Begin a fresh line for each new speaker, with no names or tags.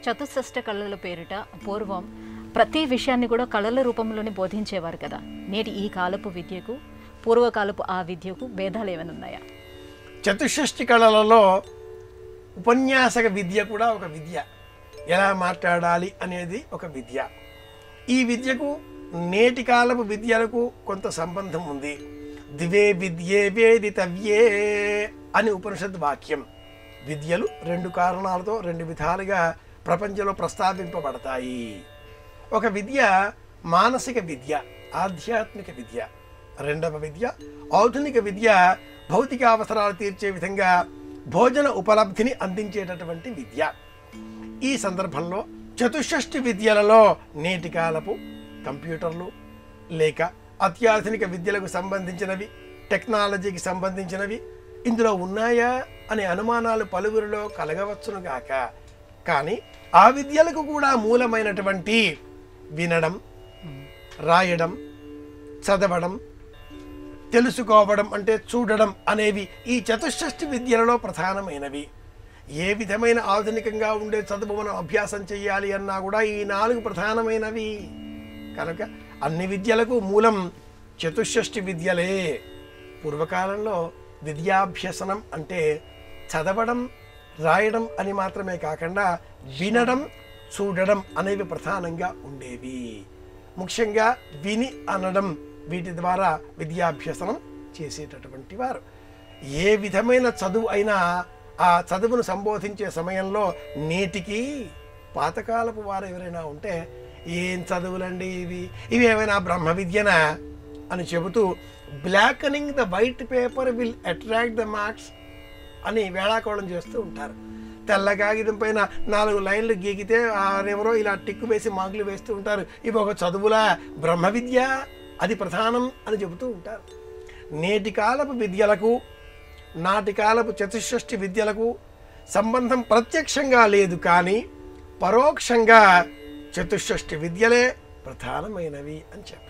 చతుషష్ట కళల పేరిట పూర్వం ప్రతి విషయాన్ని కూడా కళల రూపంలోనే బోధించేవారు కదా. నేటి ఈ కాలపు విద్యకు పూర్వకాలపు ఆ విద్యకు భేదాలు ఏమైనా ఉన్నాయా?
చతుషష్టి కళలలో ఉపన్యాసక విద్య కూడా ఒక విద్య. ఎలా మాట్లాడాలి అనేది ఒక విద్య. ఈ విద్యకు నేటి కాలపు విద్యలకు కొంత సంబంధం ఉంది. దివే విద్యే వేదితవ్యే అని ఉపనిషత్ వాక్యం. విద్యలు రెండు కారణాలతో రెండు విధాలుగా ప్రపంచంలో ప్రస్తావింపబడతాయి. ఒక విద్య మానసిక విద్య, ఆధ్యాత్మిక విద్య. రెండవ విద్య ఆధునిక విద్య, భౌతిక అవసరాలు తీర్చే విధంగా భోజన ఉపలబ్ధిని అందించేటటువంటి విద్య. ఈ సందర్భంలో చతుషష్టి విద్యలలో నేటి కాలపు కంప్యూటర్లు లేక అత్యాధునిక విద్యలకు సంబంధించినవి, టెక్నాలజీకి సంబంధించినవి ఇందులో ఉన్నాయా అనే అనుమానాలు పలువురిలో కలగవచ్చును గాక. కానీ ఆ విద్యలకు కూడా మూలమైనటువంటి వినడం, రాయడం, చదవడం, తెలుసుకోవడం అంటే చూడడం అనేవి ఈ చతుషష్టి విద్యలలో ప్రధానమైనవి. ఏ విధమైన ఆధునికంగా ఉండే చదువు మనం అభ్యాసం చేయాలి అన్నా కూడా ఈ 4 ప్రధానమైనవి. కనుక అన్ని విద్యలకు మూలం చతుషష్టి విద్యలే. పూర్వకాలంలో విద్యాభ్యసనం అంటే చదవడం, రాయడం అని మాత్రమే కాకుండా వినడం, చూడడం అనేవి ప్రధానంగా ఉండేవి. ముఖ్యంగా విని అనడం, వీటి ద్వారా విద్యాభ్యసనం చేసేటటువంటి వారు. ఏ విధమైన చదువు అయినా ఆ చదువును సంబోధించే సమయంలో నేటికి పాతకాలపు వారు ఎవరైనా ఉంటే ఏం చదువులండి ఇవి ఏమైనా బ్రహ్మ విద్యనా అని చెబుతూ blackening the white paper will attract the marks అని వేళాకోళం చేస్తూ ఉంటారు. తెల్ల కాగితం పైన 4 లైన్లు గీకితే ఎవరో ఇలా టిక్కు వేసి మార్కులు వేస్తూ ఉంటారు. ఇవి ఒక చదువులా? బ్రహ్మ విద్య అది ప్రధానం అని చెబుతూ ఉంటారు. నేటి కాలపు విద్యలకు నాటి కాలపు చతుషష్టి విద్యలకు సంబంధం ప్రత్యక్షంగా లేదు, కానీ పరోక్షంగా చతుషష్టి విద్యలే ప్రధానమైనవి అని చెప్పారు.